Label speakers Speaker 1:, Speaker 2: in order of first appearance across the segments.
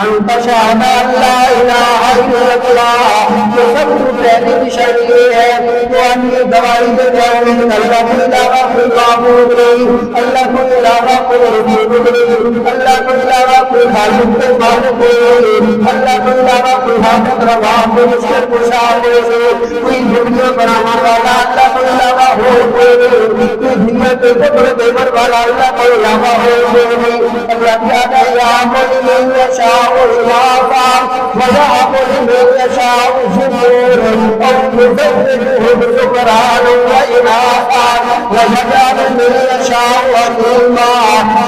Speaker 1: انت شہد اللہ الہ الا اللہ، جو سب کو پہلی نشانی یہ ہے تو آنی دوائی دے جاؤں اللہ کو علاوہ کوئی معبود نہیں، اللہ کو علاوہ کوئی رسول نہیں، اللہ کو علاوہ کوئی خالق کے مالک نہیں، اللہ کو علاوہ کوئی حاجت روا کوئی مشکل کشا نہیں، کوئی دنیا بنانا والا اللہ کو علاوہ ہو کوئی نہیں، کوئی دنیا کے بڑے دیور والا اللہ کو علاوہ ہو کوئی نہیں۔ اللہ کہتا ہے یا مولی من یشاء اناثا ویہب لمن یشاء الذکور او یزوجہ ذکرانا واناثا ویجعل من یشاء عقیما،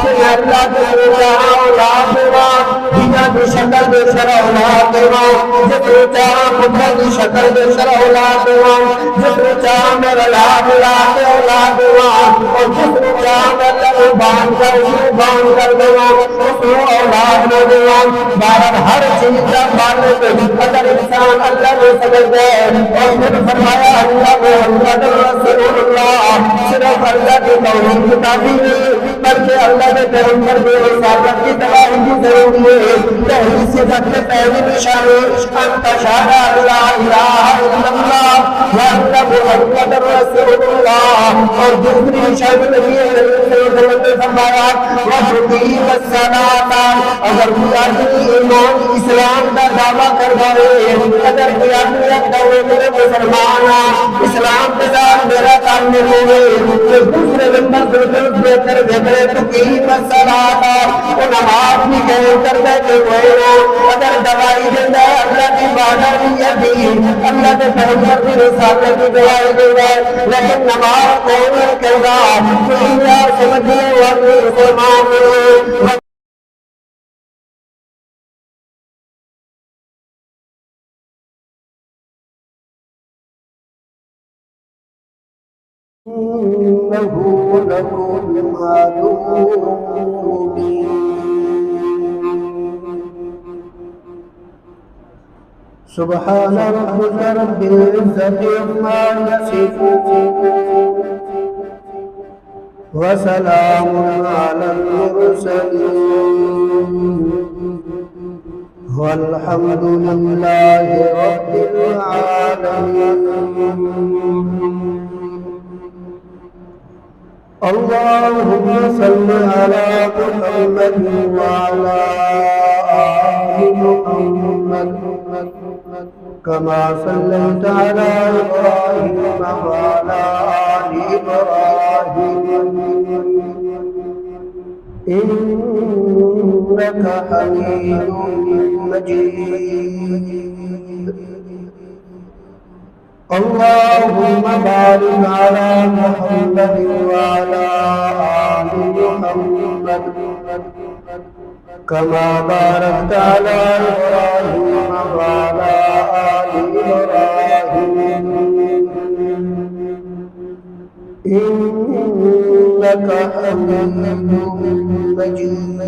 Speaker 1: کہ اللہ کے چاہا اولاد دیوا دنیا کی شکل دے سر اولاد دیوا، جس چاہا پتر کی شکل دے سر اولاد دیوا، جس چاہا میرا لاکھ لاکھ اولاد دیوا، اور جس چاہا میں اللہ بان کر اسے بان کر دیوا اس کو اولاد نہ دیوا۔ بارد ہر چیز کا مالک اگر انسان اللہ کو سمجھ دے اور پھر فرمایا اللہ محمد رسول اللہ، صرف اللہ کی توحید کی تعظیم نہیں بلکہ اللہ کے پیغمبر کی رسالت کی تباہی کی ضروری ہے۔ توحید سے سب سے پہلی نشانی انت شہد اللہ الہ الا اللہ وانت محمد رسول اللہ، اور دوسری نشانی نبی نے فرمایا وَتُقِيمَ الصَّلَاةَ، اگر کوئی آدمی ایمان اسلام کا دعویٰ کر رہے، اگر کوئی آدمی کہے میرے مسلمان اسلام کے ساتھ میرا تعلق ہوئے تو دوسرے نمبر پر بہتر بہتر تقیم الصلاۃ، وہ نماز بھی قائم کر بیٹھے ہوئے ہو، اگر دوائی دیتا ہے اللہ کی وحدانیت دی، اللہ کے پیغمبر کی رسالت کی دوائی دے گا، لیکن نماز کون نہیں کرے گا؟ دنیا سمجھنے والی مسلمان ہے۔ إنه لكم عدو مبين۔ سبحان ربك رب العزة عما يصفون وسلام على المرسلين والحمد لله رب العالمين۔ اللهم صل على محمد وعلى آل محمد كما صليت على إبراهيم وعلى آل إبراهيم إنك حميد مجيد۔ اللهم بارك على محمد وعلى آل محمد كما باركت على إبراهيم وعلى آل إبراهيم إنك حميد مجيد۔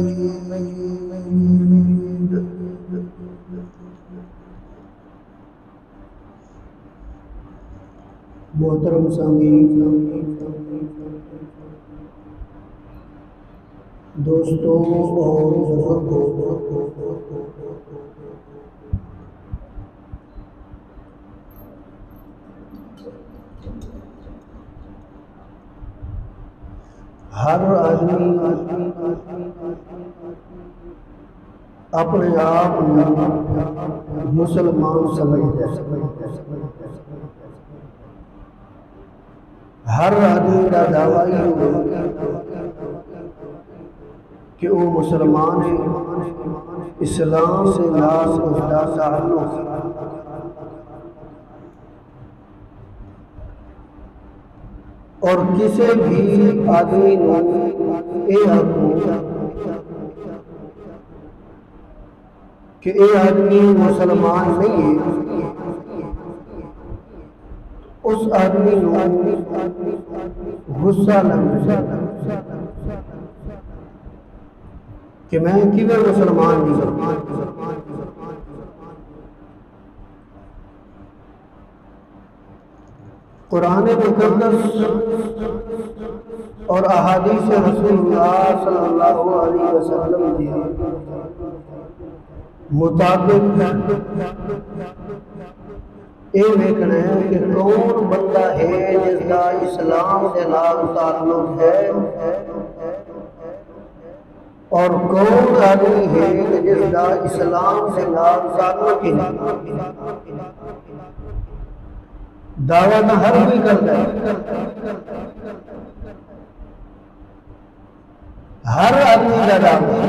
Speaker 1: محترم سامعین، دوستوں اور بزرگوں، ہر آدمی اپنے آپ مسلمان سمجھتا ہے، ہر آدمی کا دعویٰ یہ ہوگا کہ وہ مسلمان ہے، اسلام سے ناز اس کا تعلق۔ اور کسی بھی آدمی نے اے آدمی کہ اے آدمی مسلمان نہیں ہے، اس آدمی کو غصہ لگ جائے کہ میں کیوں مسلمان نہیں ہوں۔ قرآن مقدس اور احادیث رسول اللہ صلی اللہ علیہ وسلم مطابق یہ ویکھنا ہے کہ کون بندہ ہے جس کا اسلام کے نال تعلق ہے اور کون آدمی ہے جس کا اسلام کے نال تعلق ہی نہیں۔ دعویٰ تو ہر کوئی کرتا ہے، ہر آدمی کا دعویٰ،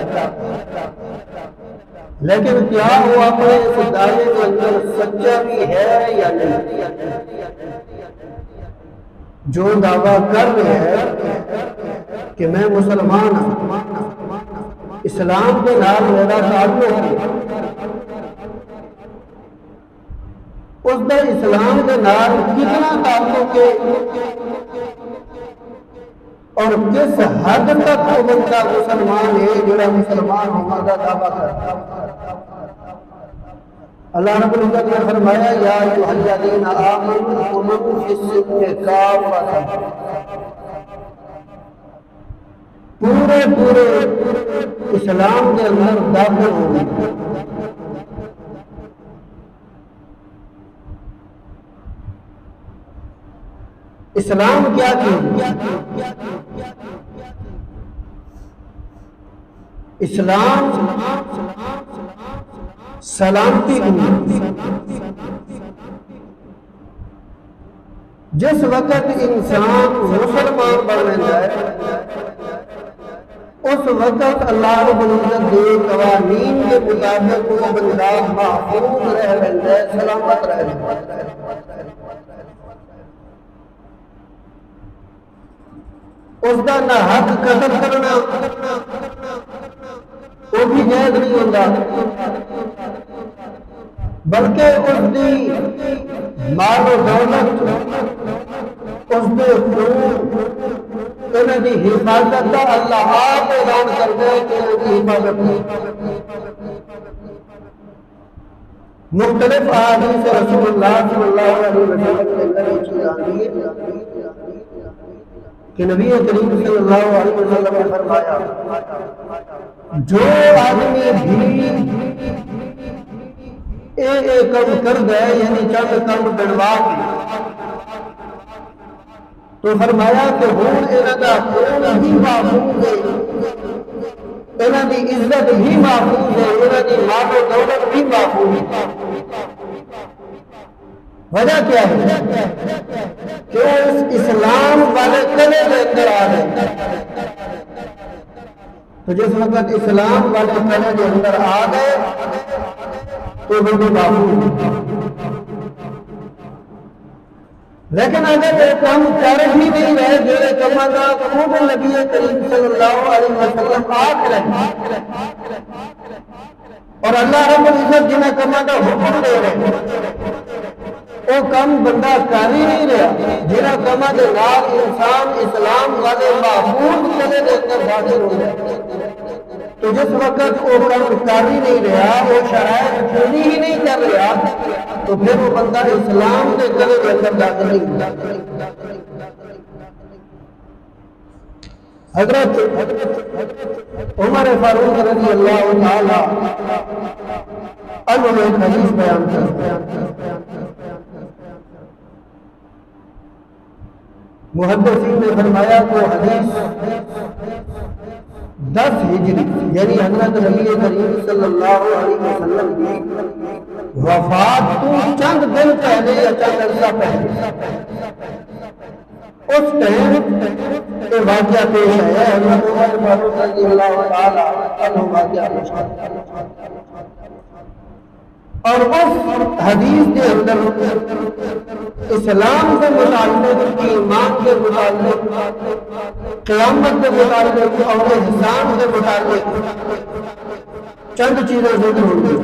Speaker 1: لیکن کیا وہ اپنے اس دعوے کے اندر سچا بھی ہے یا نہیں؟ جو دعویٰ کر رہے ہیں کہ میں مسلمان ہوں، اسلام کے نال میرا تعلق ہے، اس کا اسلام کے نال کتنا تعلق ہے اور کس حد تک وہ بندہ مسلمان ہے جڑا مسلمان ہونے کا دعویٰ کرتا ہے۔ اللہ رب العزت نے فرمایا یا ایھا الذین آمنوا ادخلوا فی السلم کافۃ، پورے اسلام کے اندر داخل ہو۔ اسلام کیا چیز؟ اسلام سلامتی ہوئی۔ جس وقت انسان مسلمان بن جائے اس وقت اللہ رب العزت کے قوانین کے مطابق وہ بندہ محفوظ رہ رہتا ہے، سلامت رہ رہتا ہے۔ اس کا نہ حق قتل کرنا وہ بھی جائز نہیں ہوتا، بلکہ اس کی مال و دولت، اس کے خون، انہوں کی حفاظت کا اللہ آپ اعلان کرتا ہے کہ انہوں کی حفاظت مختلف احادیث رسول اللہ صلی اللہ علیہ وسلم کے اندر یہ چیز آتی ہے کہ نبی کریم صلی اللہ علیہ وسلم نے فرمایا جو آدمی بھی کم کر گئے یعنی چند کم بنوا کے تو فرمایا کہ ہوں انہاں دا خون بھی محفوظ ہے، انہاں دی عزت بھی محفوظ ہے، انہاں دی مال و دولت بھی محفوظ ہے۔ وجہ کیا ہے کہ اس اسلام والے قلعے کے اندر آ گئے، تو جس وقت اسلام والے قلعے کے اندر آ گئے تو وہ محفوظ۔ لیکن اگر یہ کام کر ہی نہیں رہے جڑے کماں دا خود نبی کریم صلی اللہ علیہ وسلم آکھ رہے اور اللہ رب العزت جنہیں کماں دا حکم دے رہے وہ کم بندہ کر ہی نہیں رہا، جنہیں کماں دے نال انسان اسلام والے محفوظ قلعے دے اندر داخل ہو جائے، تو جس وقت وہ کام کر ہی نہیں رہا، وہ شرائط پوری ہی نہیں کر رہا، تو پھر وہ بندہ اسلام کے قلعے کے اندر داخل نہیں ہوا۔ حضرت عمر فاروق رضی اللہ تعالی عنہ نے ایک حدیث بیان کی، محدثین نے فرمایا کہ حدیث 10 ہجری یعنی حضرت نبی کریم صلی اللہ علیہ وسلم کی وفات تو چند دن پہلے یا چند عرصہ پہلے اس ٹائم یہ واقعہ پیش آیا ہے، حضرت عمر فاروق رضی اللہ تعالی عنہ واقعہ پیش آیا اور اس حدیث کے اندر اسلام کے متعلق، ایمان کے متعلق، قیامت کے متعلق اور احسان کے متعلق چند چیزیں ذکر ہوئی۔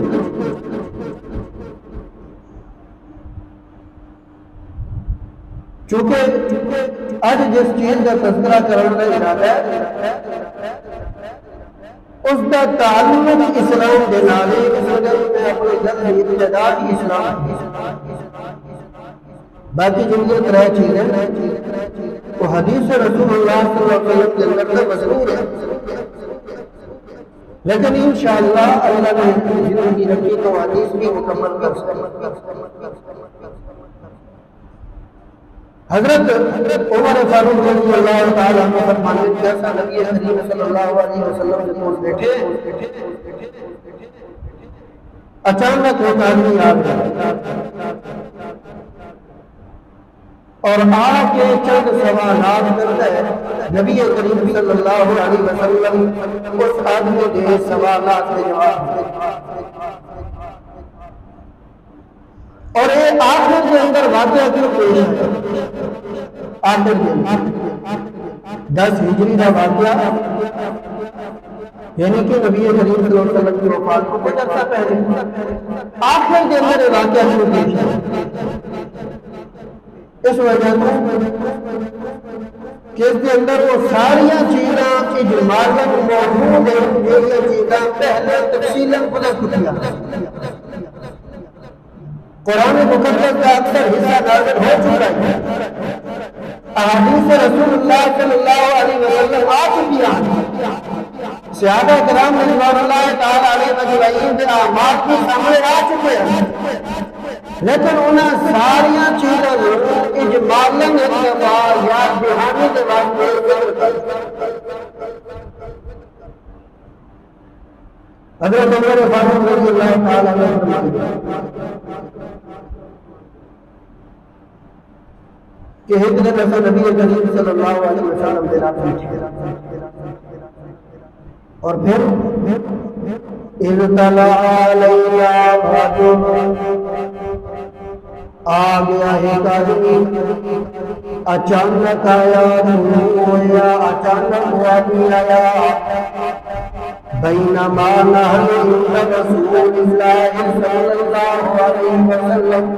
Speaker 1: چونکہ آج جس چیز کا تذکرہ کرنے کا ارادہ ہے اس کا تعلق اسلام کے نال ہے، اس وجہ میں اپنی جلد ابتدا ہی اسلام باقی جو یہ 3 چیزیں وہ حدیث رسول اللہ صلی اللہ علیہ وسلم کے اندر سے مذکور ہے، لیکن انشاءاللہ اللہ نے زندگی رکھی تو حدیث بھی مکمل کر سکتے۔ حضرت عمر فاروق رضی اللہ تعالیٰ عنہ فرماتے ہیں جیسا نبی کریم صلی اللہ علیہ وسلم سے پوچھ بیٹھے، اچانک ایک آدمی آ گیا اور آ کے چند سوالات کرتا ہے۔ نبی کریم صلی اللہ علیہ وسلم اس آدمی کے سوالات کے جواب اور یہ آخر کے اندر واقعہ کیوں پیش ہے؟ آخر کے 10 ہجری کا واقعہ، یعنی کہ نبی کریم صلی اللہ علیہ وسلم کی وفات کو کچھ عرصہ پہلے آخر کے اندر یہ واقعہ کیوں پیش ہے؟ اس وجہ سے کہ اس کے اندر وہ ساریاں چیزاں اجمالاً موجود ہیں جو یہ چیزاں پہلے تفصیلاً گزر چکی ہیں۔ قرآن مقدس کا اکثر حصہ نازل ہو چکا ہے، احادیث رسول اللہ صلی اللہ علیہ وسلم آ چکی ہیں، صحابہ کرام رضوان اللہ تعالیٰ علیہ مجمعین کے اعمال کے سامنے آ چکے ہیں، لیکن انہیں ساریاں چیزیں اجمالاً اتباع یا دہانی کے واسطے ذکر کر حضرت عمر فاروق رضی اللہ تعالیٰ عنہ فرماتے ہیں کہ ہجرت اصل نبی کریم صلی اللہ علیہ وسلم دے رات میں اور پھر اذ طلع علینا بدر، آ گیا ایک آدمی، اچانک آیا، اچانک وہ آدمی آیا، بینما نحن عند رسول اللہ صلی اللہ علیہ وسلم،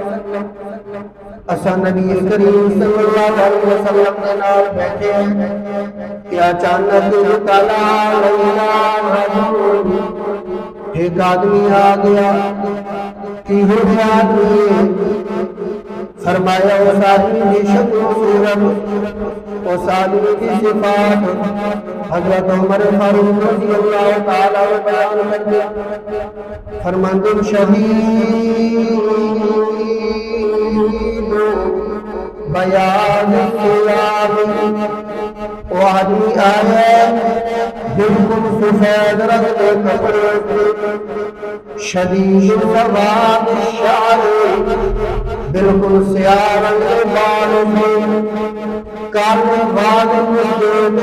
Speaker 1: اسا نبی کریم صلی اللہ علیہ وسلم کے نال بیٹھے ہیں کہ اچانک طلع علینا رجل، ایک آدمی آ گیا۔ کہ وہ آدمی فرمایا اس آدمی کی شکل و صورت، اس آدمی کی صفات حضرت عمر فاروق رضی اللہ تعالیٰ عنہ بیان کرتے فرماندن شدید بیان ثیاب، وہ آدمی آیا بالکل سفید رنگ کے کپڑے سے، شدید سواد الشعر، بالکل سیاہ رنگ کے بال سے، کالے بال مسجد،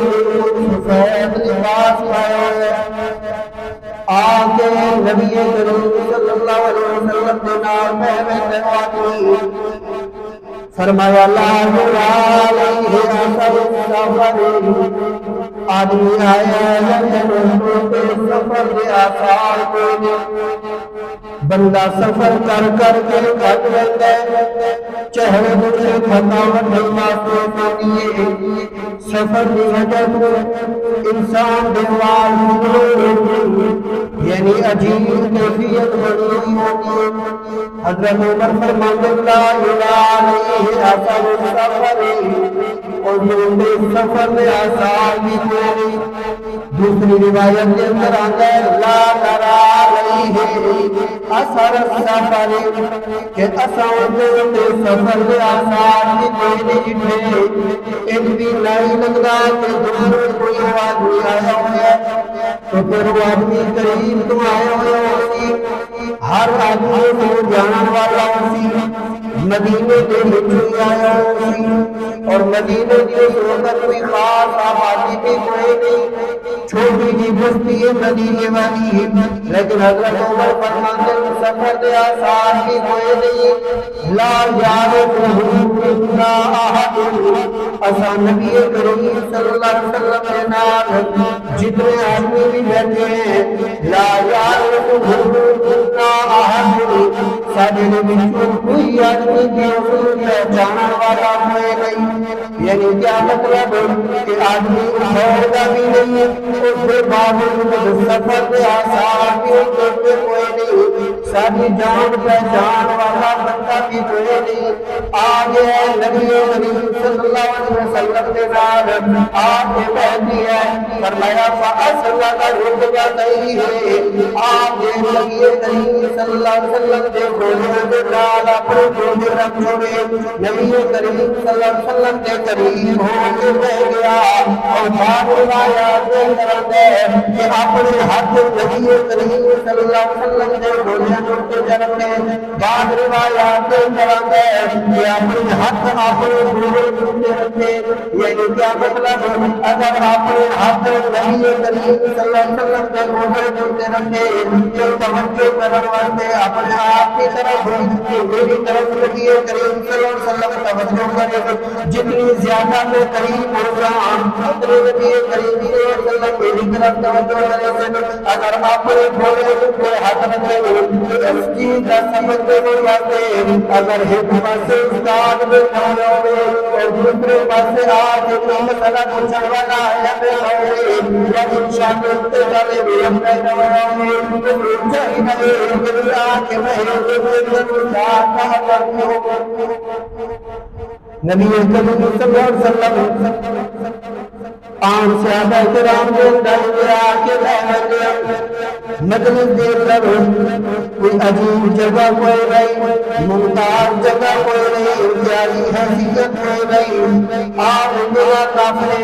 Speaker 1: سفید لباس پایا ہے، آگے نبی کریم صلی اللہ علیہ وسلم کے نام میں آدمی فرمایا لا یرا علیہ اثر السفر، آدمی آیا سفر کے آثار کو، بندہ سفر کر کر کے تھک جاتا ہے، چہرے سے تھکاوٹ نہیں محسوس ہوتی ہے، سفر کی وجہ سے انسان بیمار یعنی عجیب کیفیت بنی ہوئی ہوتی ہے۔ حضرت عمر فرماتے لا یرا علیہ اثر السفر، اور سفر میں آثار بھی کوئی۔ دوسری روایت کے اندر آتا ہے لا ترا علیہ اثر السفر، کہ اثر سفر میں آثار بھی کوئی نہیں تھے، ایک بھی نہیں لگتا کہ دوسرے کوئی آدمی آیا ہوا، تو پھر وہ آدمی قریب تو آیا ہوا ہوتی، ہر آدمی کو جانا والا ہوتی، مدینے کے بچوں آیا ہوتی، اور مدینے کے سوکر کوئی خاص آبادی بھی کوئی نہیں، چھوٹی جی بستی ہے مدینے والی ہے، لیکن حضرت عمر فرماتے ہیں سفر دے آسان بھی کوئی نہیں، لا یعرفہ الا احد، اسا نبی کریم صلی اللہ علیہ وسلم کے نام جتنے آدمی بھی بیٹھے ہیں لا یعرفہ الا احد، سارے بچوں کوئی آدمی کی اصول پہچانا والا کوئی نہیں، یعنی کیا مطلب کہ آدمی دوڑتا بھی نہیں، اس کے باوجود سفر کے آثار بھی کوئی نہیں، ساری جان پہچان والا بندہ بھی کوئی نہیں آگے ہے نبی کریم صلی اللہ علیہ وسلم کے نال آگے بہتی ہے فرمایا فاصلہ کا رتبہ نہیں ہے آگے نبی کریم صلی اللہ علیہ وسلم کے گھوڑے کے نال اپنے گھوڑے رکھ چھوڑے نبی کریم صلی اللہ علیہ وسلم کے قریب ہو کے بہ گیا اور بعض روایات کے اندر ہے کہ اپنے ہاتھ نبی کریم صلی اللہ علیہ وسلم کے گھوڑے کے رکھے بعض روایات کے اندر ہے کہ اپنے ہاتھ اپنے گھوڑے رکھے یعنی کیا مطلب اگر اپنے ہاتھ نبی کریم صلی اللہ علیہ وسلم کے گھوڑے رکھے تو توجہ کرنے والے اپنے آپ کی طرف میری طرف نبی کریم صلی اللہ علیہ وسلم توجہ کرے جتنی زیادہ میں قریب ہوگا اتنے نبی کریم صلی اللہ علیہ وسلم میری طرف توجہ کرے اگر اپنے گھوڑے کو ہاتھ رکھے اس چیز کا سمجھنے والے اگر ایک پاس استاد میں کھڑے ہوئے اور دوسرے پاس آج ایک مسئلہ پوچھنے والا ہے ہمیں یا انشاءاللہ تے والے بھی ہم کہنے والے ہیں تو چاہیے کہ میں نبی کریم صلی اللہ علیہ وسلم عام صحابہ کرام کے اندر آکے بیٹھ مجلس دیر کرو کوئی عجیب جگہ کوئی نہیں ممتاز جگہ کوئی نہیں پیاری حیثیت کوئی نہیں آپ میرا کافرے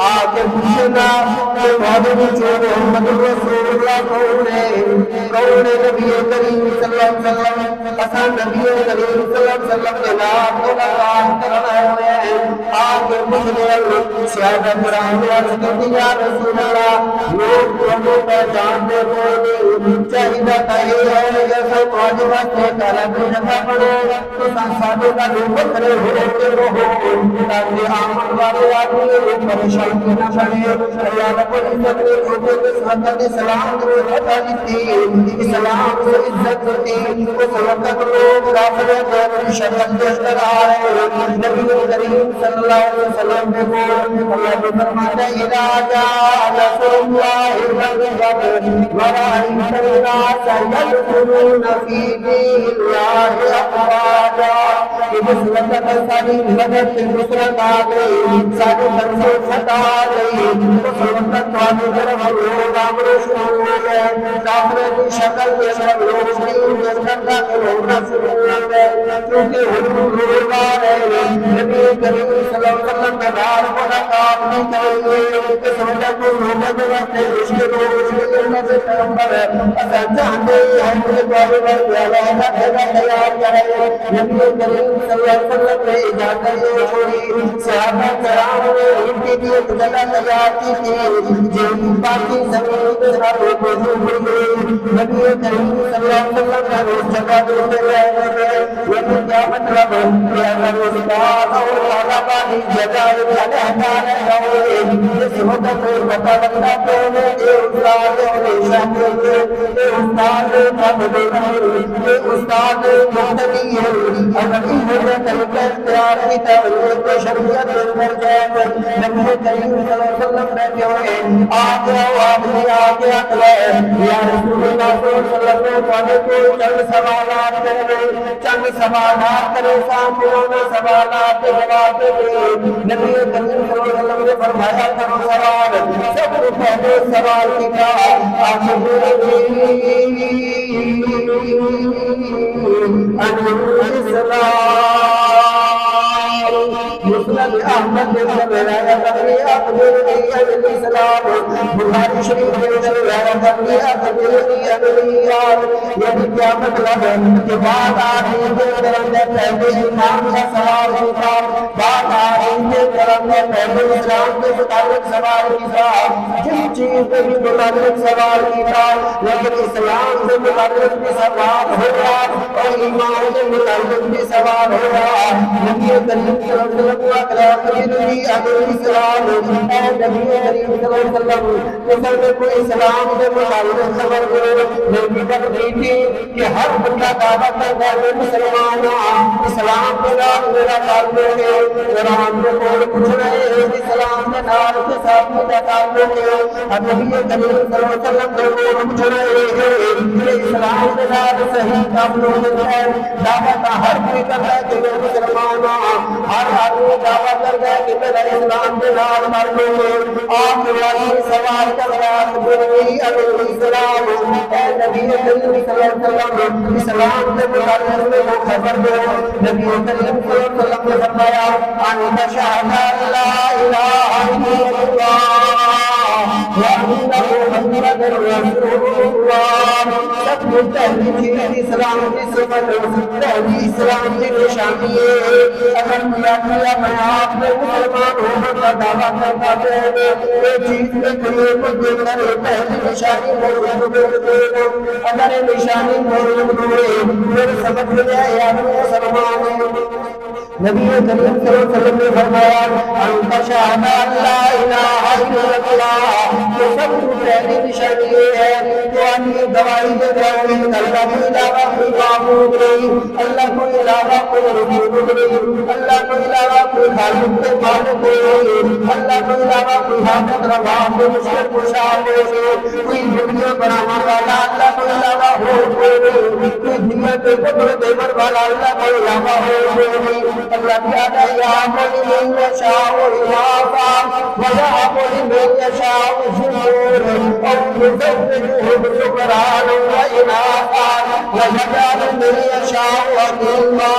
Speaker 1: آکے پوچھنا کہ محمد رسول اللہ کون ہے نبی کریم صلی اللہ علیہ وسلم اصلا نبی کریم صلی اللہ علیہ وسلم کے نام کو نام کرنا ہے آکے پوچھنے صحابہ کرام یا رسول اللہ لوگ تمہیں پہچانتے کوئی چاہیدہ تاہی ہے جیسے معجبت سے کالت جگہ پڑے تو سانسادوں کا لوگ بکرے ہوتے رہو تاکہ آمد والے آدمی پریشان کی نہ پڑے اللہ رب العزت نے لوگوں کے ساتھ اسلام کو پتہ دیتی اسلام سے عزت ہوتی اس وقت لوگ رافضہ دور شرط کے اندر آئے نبی کریم صلی اللہ علیہ وسلم نے بول اللہ نے فرمایا اذا جاء نصر الله والفتح ورأيت الناس يدخلون في دين الله أفواجا اس وقت ساری مدد نصرت آ گئی ساری منصور فتح آ گئی اس وقت تمہاری طرف لوگ آمنے شروع ہو گئے کافروں کی شکل کے اندر لوگ دین کے اندر داخل ہونا شروع ہو گئے کیونکہ حضور لوگ آ رہے نبی کریم صلی اللہ علیہ وسلم کے دار ملاقات نہیں کریں گے کہ سمجھا کو لوگوں کے راستے رشتے لوگ رشتے کرنے سے پیغمبر ہے اصلا چاہتے ہیں کہ بارے بار پیالہ جگہ تیار کرے نبی کریم صلی اللہ علیہ وسلم نے اجازت چھوڑی صحابہ کرام نے ان کے لیے جگہ تیار کی تھی جن باقی زمین کے ساتھ وضو ہوئی نبی کریم صلی اللہ علیہ وسلم نے اس جگہ دوسرے رہنے گئے یہ کیا مطلب کہ اگر اس بات اور طالبہ کی جگہ علیحدہ رہا ہوئے جس وقت میں بتا بندہ پہنے اے استاد ہمیشہ کہتے اے استاد استاد مختلف ہے اگر انہوں طریقہ اختیار کی توجہ کو شریعت پر جائے نبی کریم صلی اللہ علیہ وسلم بیٹھے ہوئے آگے آدمی آگے اکلے یا رسول اللہ صلی اللہ علیہ وسلم کو چند سوالات کرے چند سوالات کرے سامنے سوالات کے جواب دے نبی کریم صلی اللہ علیہ وسلم نے فرمایا کرو سوال سب سے پہلے سوال کی تھا مسند احمد بن روایت ابن ابی السلام بخاری شریف میں روایت ابن ابی یعنی کیا مطلب ہے کہ بعد آدمی کے طرف میں پہلے امام کا سوال ہوتا بعد آدمی کے طرف میں پہلے اسلام کے متعلق سوال کیا جس چیز کے بھی متعلق سوال کیا لیکن اسلام سے متعلق بھی سوال ہو گیا اور ایمان کے متعلق بھی سوال ہوگا۔ نبی کریم صلی اللہ علیہ وسلم کو اخلاق کی نبی علیہ السلام، اے نبی کریم صلی اللہ علیہ وسلم مسلمان کو اسلام کے متعلق خبر دو۔ نبی بتاتی تھی کہ ہر بندہ دعوت کرتا ہے مسلمان اسلام کے نام میرا تعلق ہے، قرآن میں کوئی کچھ نہیں ہے اسلام کے نام کے ساتھ میرا تعلق ہے۔ اور نبی کریم صلی اللہ علیہ وسلم کو کچھ نہیں ہے اسلام کے ساتھ صحیح تعلق ہے۔ دعوت ہر کوئی کرتا ہے کہ میں مسلمان ہوں، ہر آدمی دعوت کرتا ہے کہ میرا اسلام کے نام تعلق ہے۔ آپ والی سوال کر رہا نبی علیہ السلام، اے نبی کریم صلی اللہ علیہ وسلم اسلام کے متعلق میں وہ خبر دو۔ نبی کریم صلی اللہ علیہ وسلم نے فرمایا ان تشہد لا الہ الا اللہ وان محمد رسول اللہ۔ سب کو پہلی چیز اسلام کی صفت، پہلی اسلام کی نشانی ہے۔ اگر کیا میں آپ نے مسلمان ہونے کا دعویٰ کرتا ہے یہ چیز میں کھلے کو دیکھ کر پہلی نشانی موجود ہے۔ اگر یہ نشانی موجود ہوئے پھر سمجھ جائے آدمی مسلمان ہے۔ نبی کریم صلی اللہ علیہ وسلم نے فرمایا ان تشہد لا الہ الا اللہ، یہ سب کو پہلی نشانی یہ ہے کہ آدمی گواہی دے رہا ہے اللہ کے علاوہ کوئی معبود نہیں، اللہ کے علاوہ کوئی رسول نہیں، اللہ کے علاوہ کوئی خالق کے مالک نہیں، اللہ کے علاوہ کوئی حاجت روا کوئی مشکل کشا نہیں، کوئی دنیا بنانے والا اللہ کے علاوہ ہو کوئی نہیں، کوئی دنیا کے قدر دیور والا اللہ کے علاوہ ہو کوئی نہیں۔ اللہ تعالیٰ یہاں من یشاء اناثا ویہب لمن یشاء الذکور او یزوجہم ذکرانا واناثا ویجعل من یشاء عقیما۔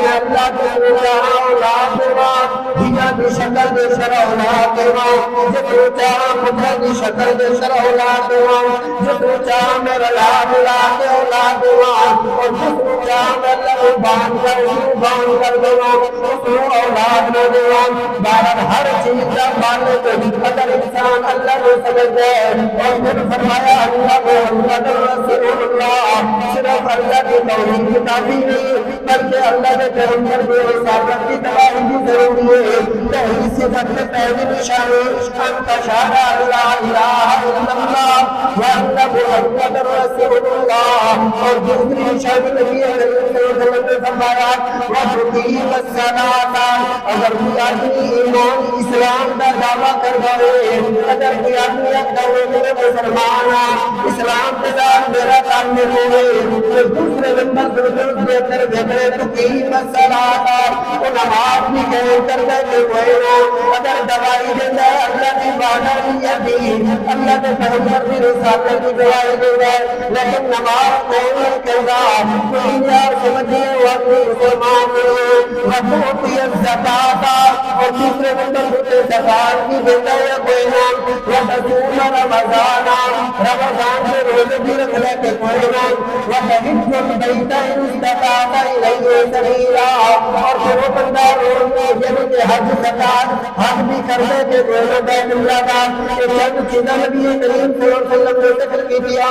Speaker 1: اللہ کو چاہا اولاد دوا دیا کی شکل دے سر اولاد دوا، جتو چاہا پتر کی شکل دے سر اولاد دوا، جتو چاہا میرا لاد لاد اولاد دوا، اور جتو چاہا میں اللہ باندھ کر باندھ کر دوا اس اولاد میں دوا۔ بہرحال ہر چیز کا مالک اگر انسان اللہ کو سمجھ جائے اور پھر فرمایا اللہ محمد رسول اللہ، صرف اللہ کی توحید کی کافی نہیں بلکہ اللہ کے پیغمبر کی رسالت کی گواہی بھی ضروری ہے۔ پہلی صفت میں پہلی نشانی ان تشہد لا الہ الا اللہ وان محمد رسول اللہ، اور دوسری نشانی نبی کریم صلی اللہ علیہ وسلم نے فرمایا وتقیم الصلاۃ، اگر کوئی آدمی ایمان اسلام کا دعویٰ کرتا ہے، اگر کوئی آدمی کہے کہ مسلمان اسلام کے ساتھ میرا تعلق ہے تو دوسرے نمبر پر کے اندر بہتر تقیم الصلاۃ، وہ نماز بھی قائم کرتا ہے کوئی نہ، اگر دوائی دیتا ہے اللہ کی وحدانیت دی، اللہ کے پیغمبر کی رسالت کی گواہی دیتا ہے لیکن نماز قائم نہیں کرتا، دنیا سمجھے وہ مسلمان وقوتی الزکاۃ، اور دوسرے نمبر پر زکات بھی دیتا ہے کوئی نہ، وتصوم رمضان، رمضان سے روزے بھی رکھ لیتے کوئی نہ، وتحج البیت ان استطاع الیہ سبیلا، اور جو بندہ روزے یعنی کہ حج زکات حج بھی کر دے کہ روزے بیت اللہ کا کہ چند چیزیں نبی کریم صلی اللہ علیہ وسلم نے ذکر کی دیا،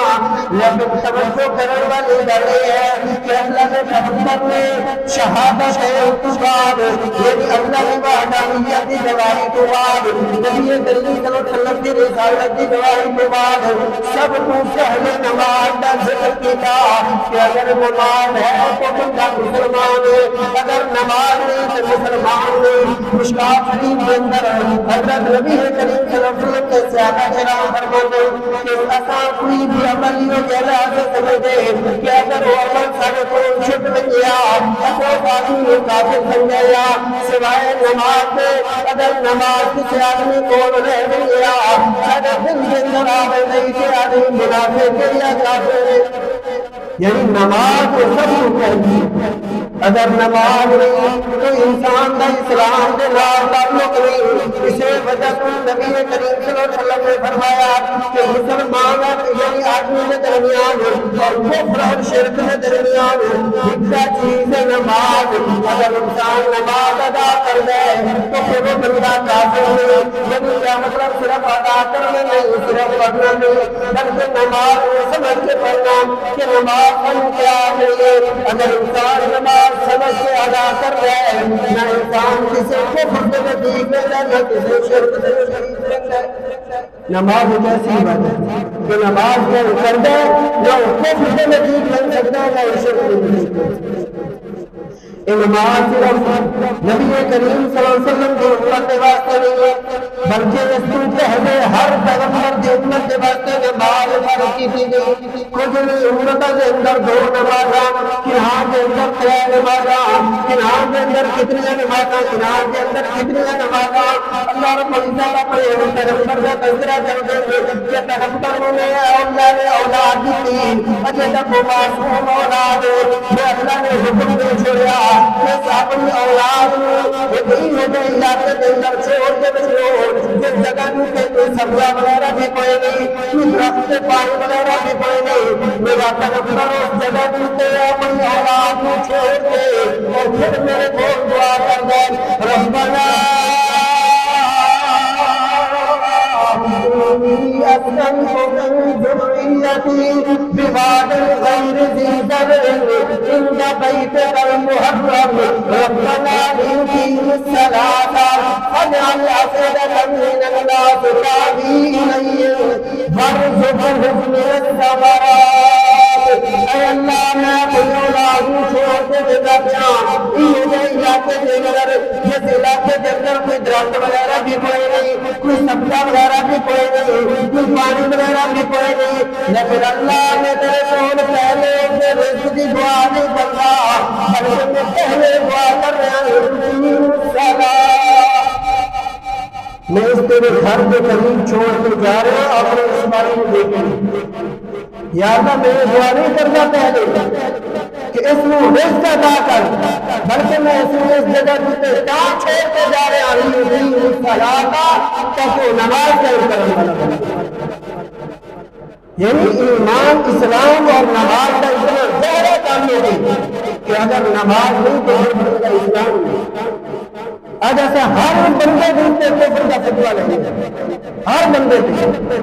Speaker 1: لیکن توجہ کرنے والی بات یہ ہے کہ اللہ کے پیغمبر نے شہادت کے بعد یعنی اللہ کی وحدانیت کی گواہی کے بعد نبی کریم صلی اللہ علیہ وسلم کی رسالت کی گواہی کے بعد سب کو پہلے نماز کا ذکر کیا کہ اگر نماز ہے تو بندہ مسلمان ہے، اگر نماز نہیں تو مسلمان نہیں۔ مشکات شریف کے اندر حضرت نبی کریم صلی اللہ علیہ وسلم کے صحابہ کرام فرماتے ہیں کہ ایسا کوئی بھی عملیوں کے لحاظ سے سمجھے کہ اگر وہ عمل سارے کو چھپ میں کیا تو آدمی کافر بن گیا سوائے نماز میں، اگر نماز کسی آدمی کو رہ نہیں گیا اگر دل کے اندر آگے نہیں کہ آدمی منافق ہے یا کافر ہے، یعنی نماز کو سب کو چاہیے، اگر نماز نہیں تو انسان کا اسلام کے نام تعلق نہیں۔ اسے وجہ سے نبی کریم صلی اللہ علیہ وسلم نے فرمایا کہ مسلمان یعنی آدمی کے درمیان اور کفر اور شرک کے درمیان ایک چیز ہے نماز اگر انسان نماز ادا کر دے تو پھر وہ بندہ کافر نہیں، یعنی کیا مطلب صرف ادا کرنا نہیں، صرف پڑھنا نہیں، بلکہ نماز سمجھ کے پڑھنا کہ نماز ہم کیا ہے۔ اگر انسان نماز سمجھ کے ادا کر دے نہ انسان کسی کفر کے نزدیک ہے نہ کسی شرک کے نزدیک ہے۔ نماز ایک ایسی بات ہے کہ نماز میں کر دے نہ کفر کے نزدیک بن سکتا ہے نہ شرک کے نزدیک بن سکتا ہے۔ نماز صرف نبی کریم صلی اللہ علیہ وسلم کی امت کے واسطے نہیں ہے بلکہ اس سے پہلے ہر پیغمبر کی امت کے واسطے نماز فرض کی گئی۔ کچھ امتوں کے اندر 2 نمازاں، کنہاں کے اندر 3 نمازاں، کنہاں کے اندر کتنی نمازاں، کنہاں کے اندر کتنی نمازاں۔ اللہ رب العزت اپنے پیغمبر کا تذکرہ کرتے ہیں کہ پیغمبروں نے اولاد دی اجے تک وہ معصوم اولاد ہے، اللہ نے حکم دے چھوڑا کہ اپنی اولاد یقین ہوتے علاقے کے اندر چھوڑ کے بچو جس جگہ میں کوئی سبزہ وغیرہ بھی کوئی نہیں، کوئی درخت سے پانی وغیرہ بھی کوئی نہیں، میرا پیغمبر اس جگہ میں اپنی اولاد کو چھوڑ کے اور پھر میرے کو دعا کر دے ربنا أسلمت من ذريتي بواد غير ذي زرع عند بيتك المحرم ربنا ليقيموا الصلاة فاجعل أفئدة من الناس تهوي إليهم وارزقهم من الثمرات۔ اے اللہ میں اپنی اولاد چھوڑ کے دیتا پیا یہ علاقے کے اندر جس علاقے کے اندر کوئی درخت وغیرہ بھی کوئی نہیں، کوئی سبزہ وغیرہ بھی کوئی نہیں، کوئی پانی وغیرہ بھی کوئی نہیں، لیکن اللہ نے تیرے کون پہلے اپنے رزق کی دعا نہیں کرتا بلکہ میں پہلے دعا کر رہا ہوں میں اس تیرے گھر کے قریب چھوڑ کے جا رہا ہوں اپنے اسماعیل کو دیکھیں یا اللہ میں دعا نہیں کرتا پہلے کہ اس میں رزق ادا کر بلکہ میں اس جگہ جتے کام چھوڑ کے جا رہا ہوں تاکہ نماز قائم کرنے والا بنے۔ یعنی ایمان اسلام اور نماز کا اتنا گہرا تعلق ہے کہ اگر نماز نہیں تو ہر بندے کا اسلام نہیں۔ آج ایسا ہر بندے دلتے کفر کا فتویٰ نہیں ہے، ہر بندے دلتے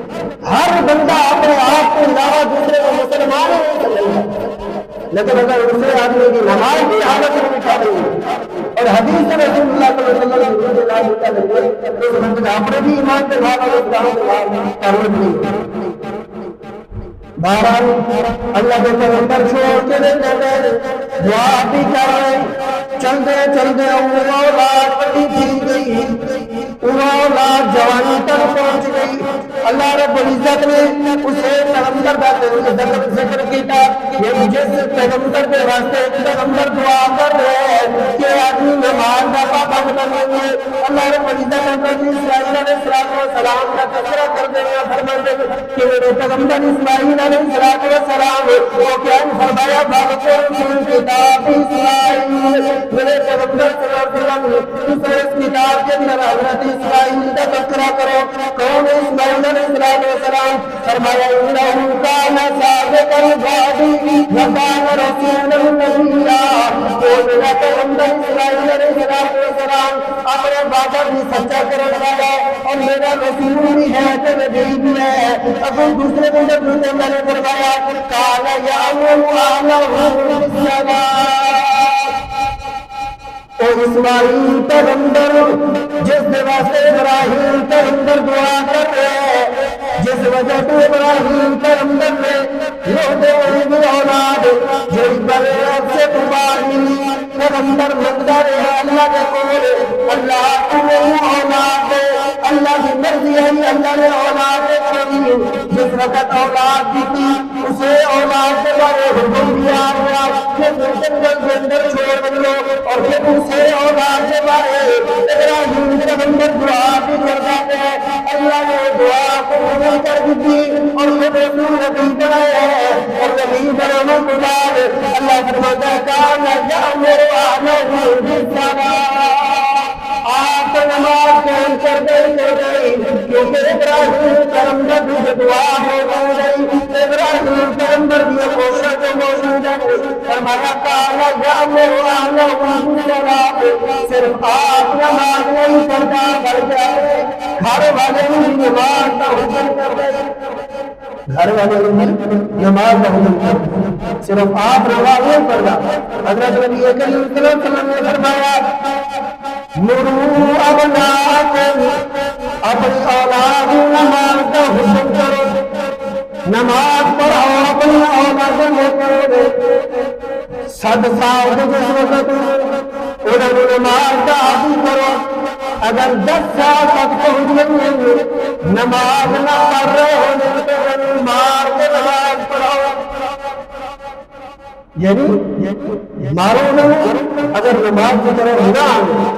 Speaker 1: ہر بندہ اپنے آپ کو علاوہ دوسرے کو مسلمان نہیں سمجھتا، لیکن اگر دوسرے آدمی کی نماز کی حالت میں اٹھا دیں اور حدیث رسول اللہ صلی اللہ علیہ وسلم تو اس بندے اپنے بھی ایمان کے بعد اور اسلام کے بعد تعلق نہیں۔ بہرحال اللہ کے پیغمبر چھوڑ کے دعا بھی کر رہے چلتے اولاد بڑی تھی گئی، اولاد جوانی تک پہنچ گئی۔ اللہ رب العزت نے اسے پیغمبر کا ذکر کیا، یہ جس پیغمبر کے واسطے پیغمبر دعا کر رہے ہیں کہ آدمی نماز کا پابند بنیں گے۔ اللہ رب العزت نے بنی اسرائیل علیہ السلام کا تذکرہ کر دینا فرماتے کہ میرے پیغمبر اسماعیل علیہ السلام وہ کیا فرمایا کتاب اسماعیل، میرے پیغمبر صلی اللہ علیہ وسلم اس کتاب کے اندر حضرت اسماعیل کا تذکرہ کرو۔ کون اسماعیل علیہ السلام؟ فرمایا انہ کان صادق الوعد وکان رسولا نبیا، وہ میرا پیغمبر اسماعیل علیہ السلام اپنے وعدہ بھی سچا کرنے والا اور میرا رسول بھی ہے تو نبی بھی ہے۔ اب دوسرے بندے میں نے فرمایا قال یأمر اہلہ بالصلاۃ، اور اسماعیل پیغمبر جس واسطے ابراہیم پیغمبر دعا کر رہے ہیں، جس وجہ تو ابراہیم پیغمبر نے لوگوں کی اولاد جو برعکس سے تمہاری پیغمبر منگتا رہے اللہ کے قول اللہ تمہیں اولاد دے، اللہ کی مرضی ہے اللہ نے اولاد دی، جس وقت اولاد دی تھی اسے اولاد کے بارے حکم دیا ہوا کہ جنگل کے اندر چھوڑ دو اور پھر اسے اولاد کے بارے ابراہیم پیغمبر دعا بھی کرتا ہے۔ اللہ نے دعا کو قبول کر دی اور پھر رسول نبی بنایا ہے اور نبی بنانے کے بعد اللہ فرماتا ہے کان یأمر اہلہ بالصلاۃ، آپ نماز قائم کر گئی کیونکہ ابراہیم پیغمبر کی دعا ہو گئی، ابراہیم پیغمبر کی کوشش موجود ہے۔ فرمایا کالا یامر بالصلاۃ، صرف آپ نماز نہیں پڑھتا بلکہ گھر والے بھی نماز کا حکم کرتے، گھر والے بھی نماز کا حکم کرتے، صرف آپ نماز نہیں پڑھتا۔ حضرت نبی کریم صلی اللہ علیہ وسلم نے فرمایا مروا ابناءکم، اپنی اولاد نماز کا حکم کرو، نماز پڑھاؤ اپنی اولادوں میں پڑھو۔ 7 سال کے جس وقت انہوں نے نماز کا عادی کرو، اگر 10 سال تک پہنچ گئے نماز نہ پڑھ رہے ہونے تو مار کے نماز پڑھاؤ، یعنی مارو انہیں، اگر نماز کی طرف نہ آئے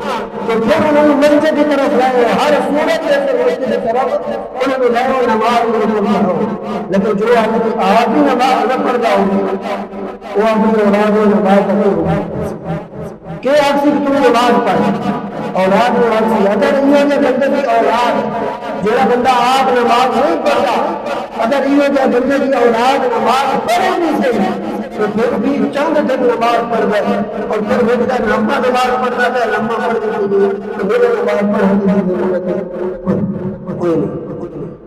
Speaker 1: تو پھر انہوں نے مسجد کی طرف لائے، ہر صورت جیسے مسجد کی طرف انہوں نے لائے نماز میں پڑھو۔ لیکن جو آپ بھی نماز نہ پڑھ جاؤ وہ اپنی اولاد میں نماز پڑھو کہ آپ صرف تم نماز پڑھ اولاد میں نماز، اگر یہ بندے کی اولاد جڑا بندہ آپ نماز نہیں پڑھتا، اگر یہ بندے کی اولاد نماز پڑھے نہیں صحیح تو پھر بھی چند دن نماز پڑھ گئے اور پھر ویسا لمبا نماز پڑھنا تھا، لمبا پڑھ دیجیے تو میرے نماز پڑھنے کی ضرورت ہے کوئی نہیں۔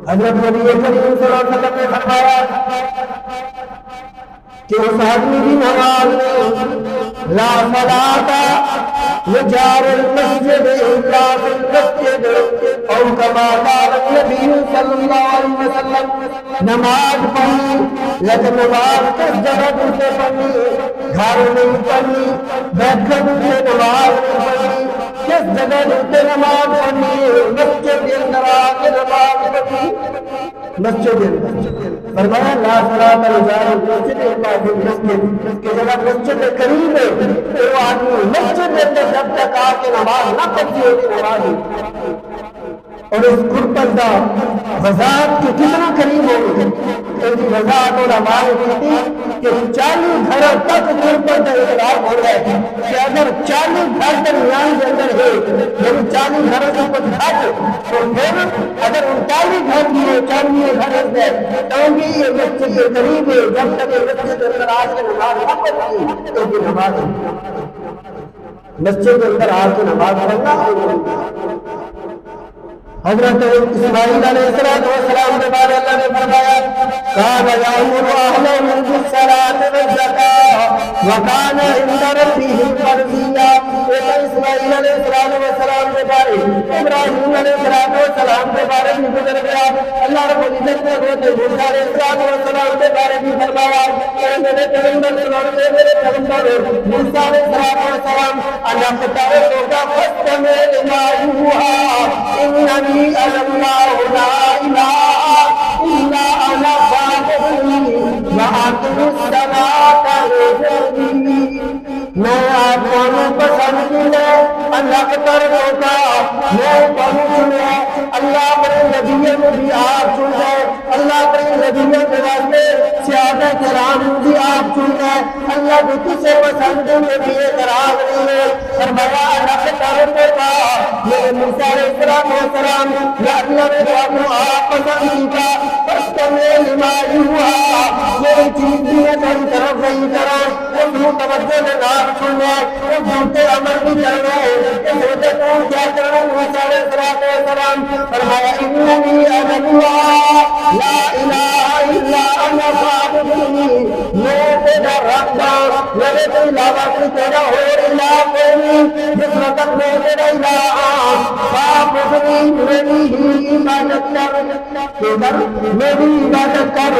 Speaker 1: حضرت نبی کریم صلی اللہ علیہ وسلم نے فرمایا کہ اس آدمی کی نماز میں لا صلاۃ لجار المسجد الا فی المسجد او کما قال النبی صلی اللہ علیہ وسلم، نماز پڑھنی لیکن نماز کس جگہ سے پڑھنی، گھر نہیں پڑھنی، بیٹھ کر نماز نہیں پڑھنی، کس جگہ سے نماز پڑھنی، مسجد کے اندر آ کے نماز پڑھنی، مسجد فرمایا لا صلاۃ لجار المسجد الا فی المسجد، کہ جگہ مسجد کے قریب ہے وہ آدمی مسجد کے اندر جب تک آ کے نماز نہ پڑھتی ہوگی نماز نہیں۔ اور اس غربت کا وضاحت کے کتنا قریب ہوگی، اس کی وضاحت اور ہماری تھی کہ 40 گھروں تک غربت کا اطلاق ہو رہا ہے کہ اگر 40 گھر درمیان کے اندر ہے یعنی 40 گھروں سے کچھ گھر تو پھر اگر 39 گھر بھی ہے 40 گھر ہے تو بھی یہ مسجد کے قریب ہے، جب تک یہ مسجد کے اندر آ کے نماز نہ پڑھتی تو بھی نماز مسجد کے اندر آ کے نماز پڑھنا۔ حضرت اسماعیل علیہ السلام کے بارے اللہ نے فرمایا کان یامر اہلہ بالصلاۃ والزکاۃ وکان عند ربہ مرضیہ۔ اسماعیل علیہ السلام کے بارے، ابراہیم علیہ السلام کے بارے بھی گزر گیا، اللہ رب العزت نے حضرت موسیٰ علیہ السلام کے بارے بھی فرمایا کہ میرے پیغمبر موسیٰ علیہ السلام اللہ تعالی کو فاستمع لما یوحی اننی اللہ لا الہ الا انا فاعبدنی واقم الصلاۃ لذکری۔ میں آپ کو پسند کیا اللہ کے طرف ہوتا، میں کون چنے اللہ اپنے نبیوں میں بھی آپ چن گئے، اللہ اپنے نبیوں کے واسطے صحابہ کرام بھی آپ چن گئے، اللہ بھی کسی پسند میں بھی اعتراض نہیں ہے۔ فرمایا اللہ کے طرف ہوتا میرے موسیٰ علیہ السلام یا اللہ نے آپ پسند کیا فاستمع لما یوحی، میری چیز بھی ہے تیری طرف نہیں کرا، اس متوجہ نے نام سننا، اس جھوٹے عمل بھی کرنا ہے، اس ہوتے کون کیا کرنا۔ موسیٰ علیہ السلام فرمایا اننی انا اللہ لا الہ الا انا فاعبدنی، میں تیرا رب ہوں، میرے تو علاوہ کوئی تیرا اور الہ کوئی نہیں، جس وقت میں تیرا الہ ہوں فاعبدنی، میری ہی عبادت کر، میری عبادت کر،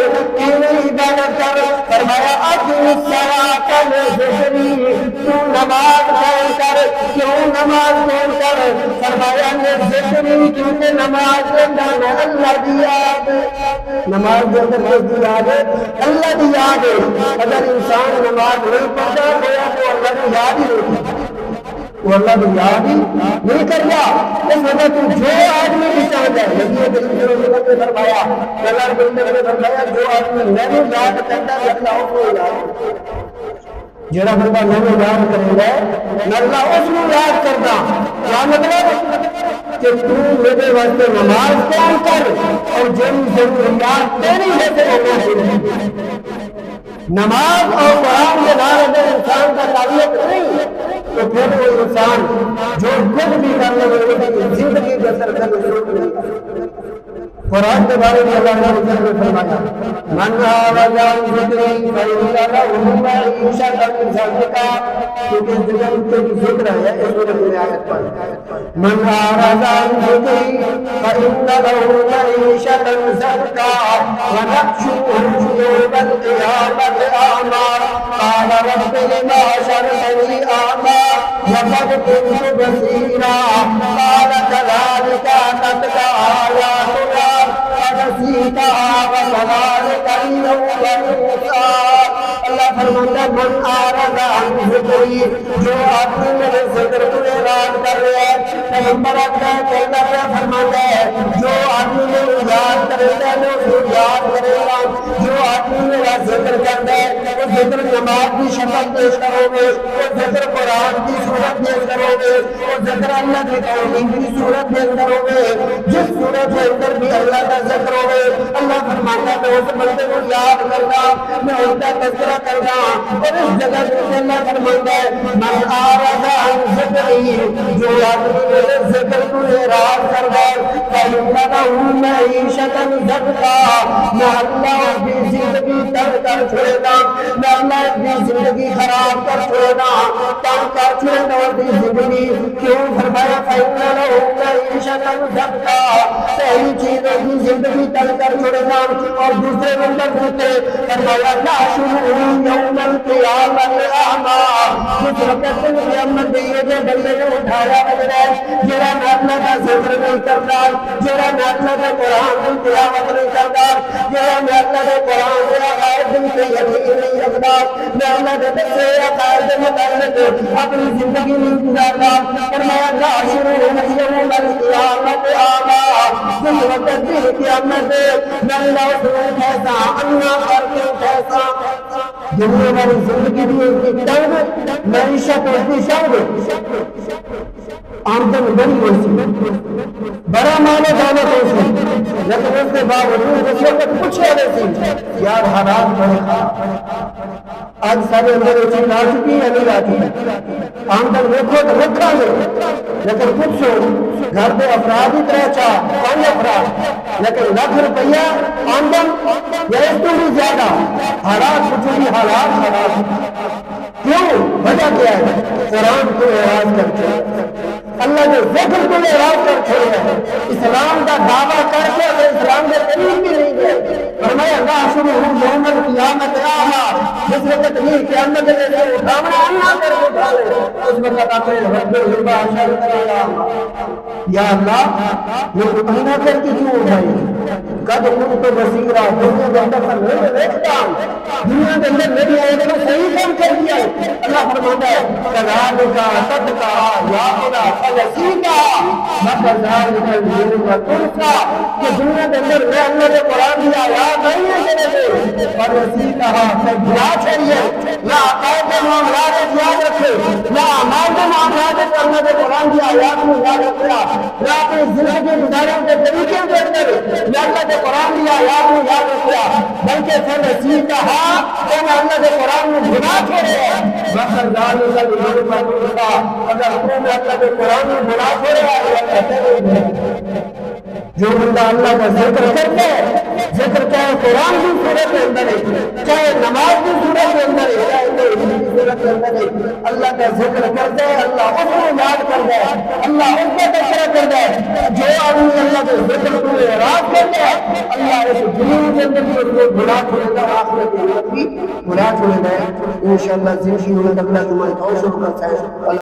Speaker 1: میری عبادت کر۔ فرمایا اقم الصلاۃ لذکری، تو نماز قائم کر، کیوں نماز قائم کر؟ فرمایا لذکری، کیونکہ نماز کے اندر میں اللہ کی یاد، نماز کے اندر کی یاد ہے، اللہ کی یاد ہے۔ اگر انسان نماز نہیں پڑھتا گیا تو اللہ کی یاد ہی نہیں، وہ اللہ کی یاد ہی نہیں کرتا۔ اس وجہ تو جو آدمی بھی چاہتا ہے نبی نے فرمایا اللہ نے فرمایا جو آدمی میں نے یاد کرتا ہے اللہ کو یاد، جڑا بندہ میں نے یاد کرے گا میں اللہ اس کو یاد کرتا۔ کیا مطلب کہ تو میرے واسطے نماز قائم کر اور جن ضروریات تیری ہے تو وہ نماز اور قرآن کے بارے میں قرآن کے بارے میں اللہ نے فرمایا من أعرض عن ذكري فإن له معيشة ضنكا کیونکہ ذکر ہے اس سورۃ کی آیت پر من أعرض عن ذكري فإن له معيشة ضنكا ونحشره يوم القيامة أعمى قال رب لم حشرتني أعمى وقد كنت بصيرا قال كذلك أتتك آياتنا فنسيتها وكذلك اليوم تنسى اللہ فرماتا ہے من أعرض عن ذكري جو آدمی میرے ذکر کو اعراض کر رہے ہیں پیغمبر اللہ فرماتا ہے جو آدمی میرے یاد کرے گا میں اس کو یاد کرے گا جو آدمی میرا ذکر کرتا ہے وہ ذکر نماز کی شکل پیش کرو گے وہ ذکر قرآن کی صورت پیش کرو گے وہ ذکر اللہ کی توحید کی صورت پیش کرو گے جس صورت کے اندر بھی اللہ کا ذکر ہو گے اللہ فرماتا ہے اس بندے کو یاد کرنا میں اس کا تذکرہ کرنا اور اس جگہ سے اللہ فرماتا ہے من أعرض عن ذكري جو آدمی میرے ذکر کو اعراض کر دے فإن له معيشة ضنكا میں اللہ کی زندگی تنگ کر چھوڑے گا میں اللہ کی زندگی خراب کر چھوڑے گا تنگ کر چھوڑے گا اور زندگی کیوں فرمایا فإن له معيشة ضنكا پہلی چیز ہے کہ زندگی تنگ کر چھوڑے گا اور دوسرے نمبر دوسرے فرمایا نحشره يوم القيامة أعمى اس وقت قیامت دیئے جو بندے نے اٹھایا وجہ ہے جرا ناتنا کا ذکر نہیں کرتا جرا ناتنا کا قرآن کی تلاوت نہیں کرتا جرا ناتنا کا قرآن کے عقائد سے یقین نہیں رکھتا میں اللہ کے سے عقائد متعلق اپنی زندگی میں گزارتا فرمایا نحشره يوم القيامة أعمى اس وقت بھی قیامت میں اللہ سنوں کیسا اللہ کرتے کیسا دنیا والی زندگی بھی ایک تنگ معیشت ہوتی شنگ آمدن بڑی ہوتی بڑا مال و دولت ہوتی لیکن اس کے باوجود اس وقت کچھ ہے ویسی یار حالات بڑے آج سارے اندر یہ چیز آ چکی ہے نہیں آتی آمدن دیکھو تو رکھا لے لیکن کچھ گھر پہ افراد ہی طرح چاہ 5 افراد لیکن لاکھ روپیہ آمدن یا اس تو بھی زیادہ حالات کچھ بھی حالات کیوں وجہ کیا ہے قرآن کو اعراض کرتے اللہ کے ذکر کو اعراض کر چھوڑے اسلام کا دعویٰ کر کے اگر اسلام کے قریب بھی نہیں گئے فرمایا نحشره يوم القيامة أعمى جس وقت نہیں قیامت کے لیے اٹھانا اللہ کر اٹھا لے اس وقت آپ نے رب البشر یا اللہ یہ اٹھانا کر کے کیوں اٹھائی قد كنت بصيرا دنیا کے اندر میں دیکھتا ہوں دنیا کے اندر میری آیت نے صحیح کام کر دیا اللہ فرماتا ہے كذلك أتتك آياتنا فنسيتها وكذلك اليوم تنسى کہ دنیا کے اندر میں اللہ نے قرآن دیا یاد نہیں ہے تیرے فنسيتها سے بلا چھڑیے نہ عقائد معاملات یاد رکھے نہ اعمال معاملات اللہ نے قرآن دیا یاد کو یاد رکھا نہ اپنی زندگی گزارنے کے طریقے کے اندر نہ اللہ نے قرآن دیا یاد کو یاد رکھا بلکہ فنسيتها کہ اللہ نے قرآن میں بلا چھوڑے وكذلك اليوم تنسى اگر تم نے اللہ کے قرآن میں بلا چھوڑے اللہ کہتے ہیں جو بندہ اللہ کا ذکر کرتے ہیں ذکر چاہے قرآن کی صورت کے اندر ہے چاہے نماز کی صورت کے اندر ہے چاہے توحید کی صورت کے اندر ہے اللہ کا ذکر کرتے ہیں اللہ اس کو یاد کرتا ہے اللہ اس کو تذکرہ کرتا ہے جو آدمی اللہ کے ذکر کو اعراض کرتا ہے اللہ اس دنیا کے اندر بھی اس کو بھلا چھوڑے گا آخرت کے اندر بھی بھلا چھوڑے گا انشاءاللہ زندگی میں اللہ تمہاری توفیق کرتا ہے